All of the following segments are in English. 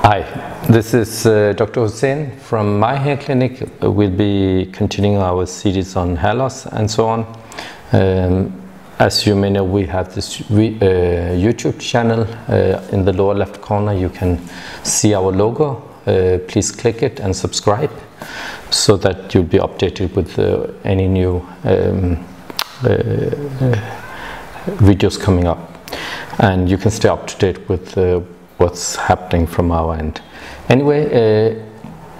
Hi, this is Dr. Hussain from my hair clinic. We'll be continuing our series on hair loss and so on. As you may know, we have this YouTube channel. In the lower left corner you can see our logo. Please click it and subscribe so that you'll be updated with any new videos coming up, and you can stay up to date with what's happening from our end. Anyway,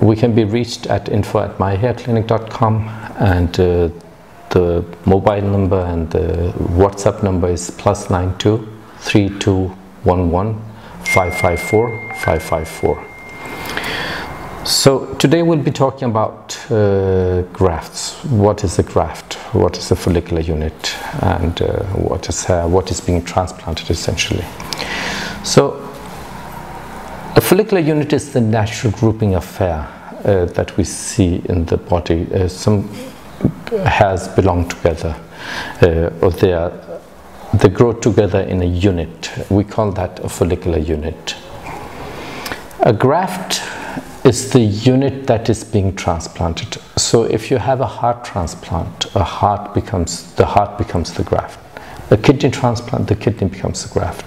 we can be reached at info@myhairclinic.com, and the mobile number and the WhatsApp number is +92 3211 554 554. So today we'll be talking about grafts. What is a graft? What is a follicular unit? And what is being transplanted essentially? So a follicular unit is the natural grouping of hair that we see in the body. Some hairs belong together, or they grow together in a unit. We call that a follicular unit. A graft is the unit that is being transplanted. So if you have a heart transplant, the heart becomes the graft. A kidney transplant, the kidney becomes the graft.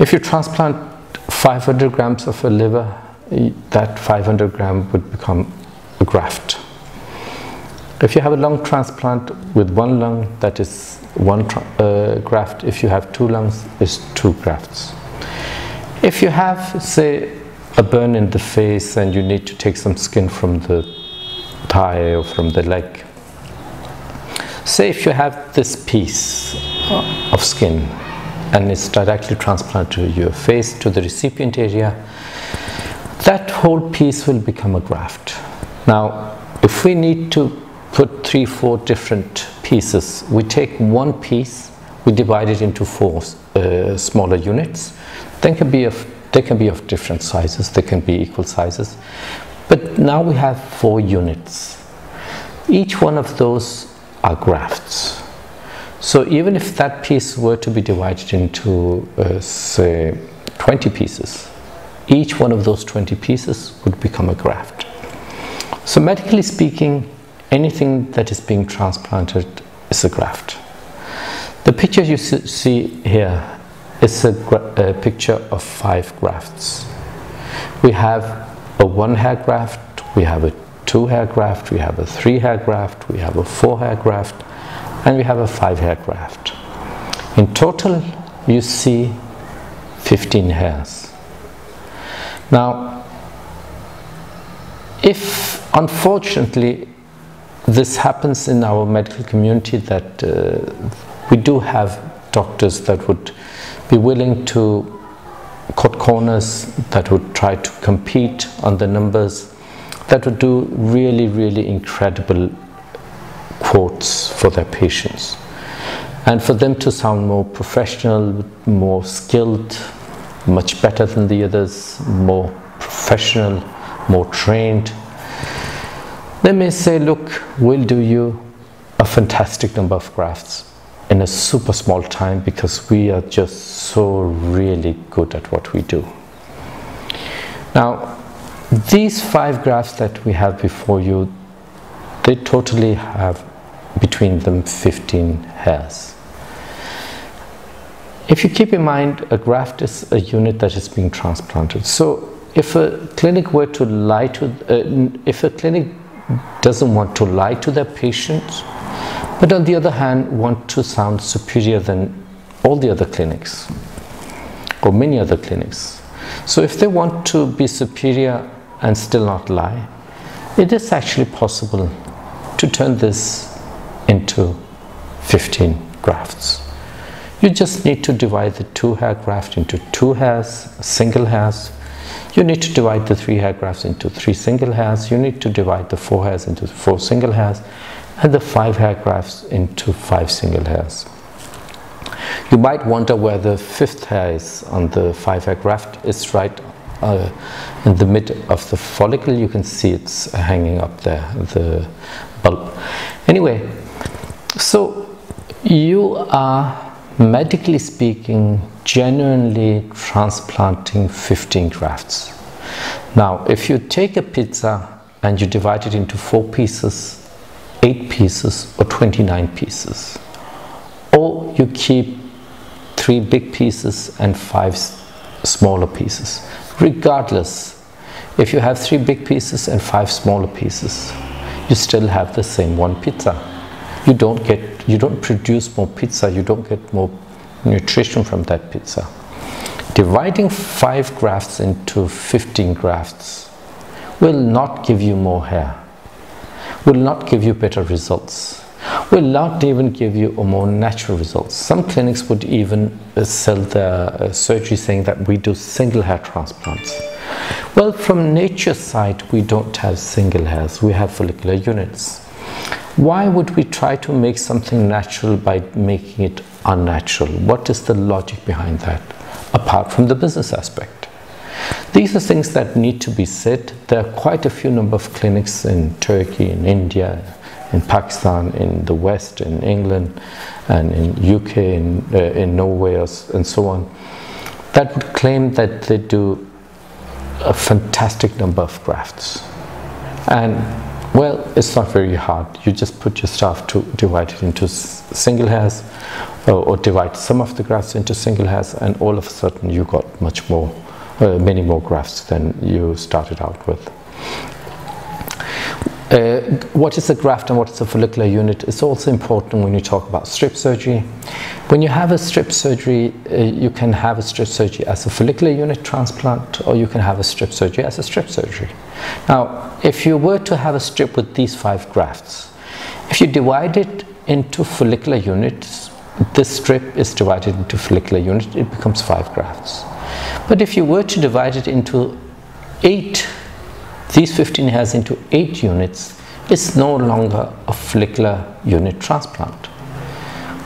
If you transplant 500 grams of a liver, that 500 gram would become a graft. If you have a lung transplant with one lung, that is one graft. If you have two lungs, it's two grafts. If you have, say, a burn in the face and you need to take some skin from the thigh or from the leg, say if you have this piece of skin and it's directly transplanted to your face, to the recipient area, that whole piece will become a graft. Now, if we need to put 3-4 different pieces, we take one piece, we divide it into 4 smaller units. They can be of different sizes, they can be equal sizes, but now we have 4 units. Each one of those are grafts. So even if that piece were to be divided into say 20 pieces, each one of those 20 pieces would become a graft. So medically speaking, anything that is being transplanted is a graft. The picture you see here is a picture of 5 grafts. We have a 1-hair graft, we have a 2-hair graft, we have a 3-hair graft, we have a 4-hair graft, and we have a 5-hair graft. In total, you see 15 hairs. Now, if unfortunately this happens in our medical community, that we do have doctors that would be willing to cut corners, that would try to compete on the numbers, that would do really incredible quotes for their patients, and for them to sound more professional, more skilled, much better than the others, more professional, more trained. They may say, look, we'll do you a fantastic number of grafts in a super small time because we are just so really good at what we do. Now, these 5 grafts that we have before you, they totally have between them 15 hairs. If you keep in mind, a graft is a unit that is being transplanted. So if a clinic were to lie to, if a clinic doesn't want to lie to their patients, but on the other hand want to sound superior than all the other clinics or many other clinics, so if they want to be superior and still not lie, it is actually possible to turn this into 15 grafts. You just need to divide the 2-hair graft into 2 hairs, single hairs. You need to divide the 3-hair grafts into 3 single hairs. You need to divide the 4 hairs into 4 single hairs, and the 5-hair grafts into 5 single hairs. You might wonder where the 5th hair is on the 5-hair graft. It's right in the mid of the follicle. You can see it's hanging up there, the bulb. Anyway, so you are medically speaking, genuinely transplanting 15 grafts. Now, if you take a pizza and you divide it into 4 pieces, 8 pieces, or 29 pieces, or you keep 3 big pieces and 5 smaller pieces, regardless, if you have 3 big pieces and 5 smaller pieces, you still have the same one pizza. You don't produce more pizza, you don't get more nutrition from that pizza. Dividing 5 grafts into 15 grafts will not give you more hair, will not give you better results, will not even give you a more natural results. Some clinics would even sell their surgery saying that we do single hair transplants. Well, from nature's side, we don't have single hairs, we have follicular units. Why would we try to make something natural by making it unnatural? What is the logic behind that, apart from the business aspect? These are things that need to be said. There are quite a few number of clinics in Turkey, in India, in Pakistan, in the West, in England, and in UK, in Norway, and so on, that would claim that they do a fantastic number of grafts. And well, it's not very hard. You just put your staff to divide it into single hairs, or divide some of the grafts into single hairs, and all of a sudden you got much more, many more grafts than you started out with. What is a graft and what is a follicular unit is also important when you talk about strip surgery. When you have a strip surgery, you can have a strip surgery as a follicular unit transplant, or you can have a strip surgery as a strip surgery. Now, if you were to have a strip with these 5 grafts, if you divide it into follicular units, this strip is divided into follicular units, it becomes 5 grafts. But if you were to divide it into 8, these 15 hairs into 8 units, it's no longer a follicular unit transplant.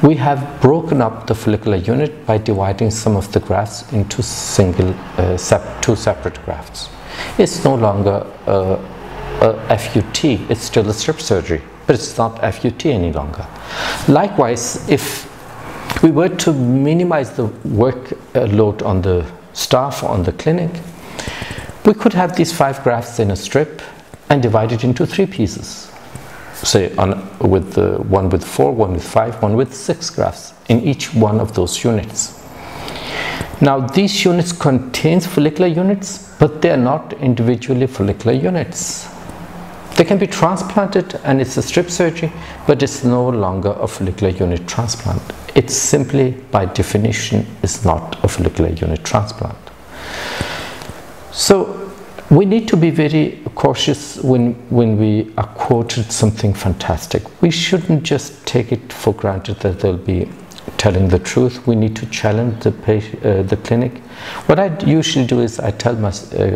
We have broken up the follicular unit by dividing some of the grafts into 2 separate grafts. It's no longer a FUT, it's still a strip surgery, but it's not FUT any longer. Likewise, if we were to minimize the workload on the staff, on the clinic, we could have these 5 grafts in a strip and divide it into 3 pieces. Say with one with 4, one with 5, one with 6 grafts in each one of those units. Now these units contain follicular units, but they are not individually follicular units. They can be transplanted and it's a strip surgery, but it's no longer a follicular unit transplant. It simply, by definition, is not a follicular unit transplant. So we need to be very cautious when we are quoted something fantastic. We shouldn't just take it for granted that they'll be telling the truth. We need to challenge the clinic. What I usually do is I tell my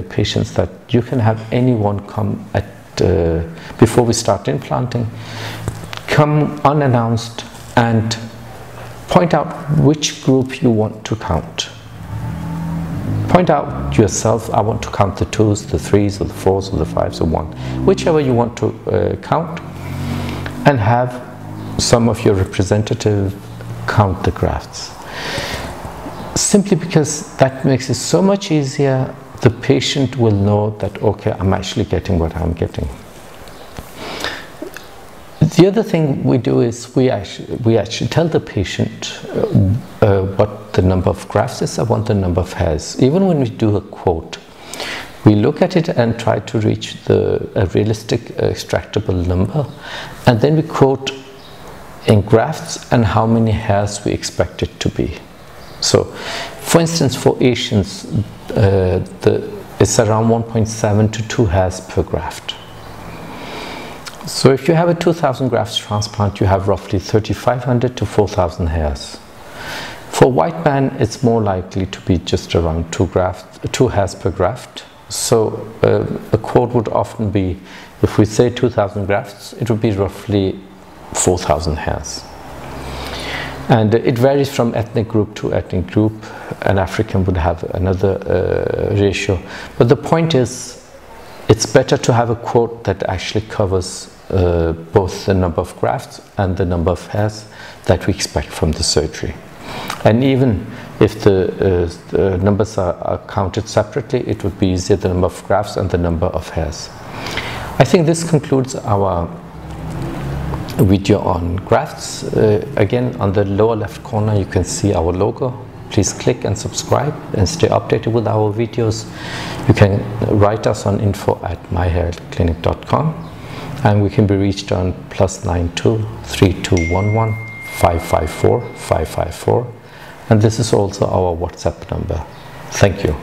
patients that you can have anyone come before we start implanting, come unannounced and point out which group you want to count. Point out yourself, I want to count the 2s, the 3s, or the 4s, or the 5s, or 1, whichever you want to count, and have some of your representative count the grafts. Simply because that makes it so much easier. The patient will know that, okay, I'm actually getting what I'm getting. The other thing we do is we actually tell the patient what the number of grafts is. I want the number of hairs. Even when we do a quote, we look at it and try to reach a realistic extractable number, and then we quote in grafts and how many hairs we expect it to be. So, for instance, for Asians, it's around 1.7 to 2 hairs per graft. So if you have a 2,000 grafts transplant, you have roughly 3,500 to 4,000 hairs. For white man, it's more likely to be just around 2 hairs per graft. So a quote would often be, if we say 2,000 grafts, it would be roughly 4,000 hairs. And it varies from ethnic group to ethnic group. An African would have another ratio. But the point is, it's better to have a quote that actually covers both the number of grafts and the number of hairs that we expect from the surgery. And even if the numbers are counted separately, it would be easier, the number of grafts and the number of hairs. I think this concludes our video on grafts. Again, on the lower left corner you can see our logo. Please click and subscribe and stay updated with our videos. You can write us on info@myhairclinic.com, and we can be reached on +92 3211 554 554, and this is also our WhatsApp number. Thank you.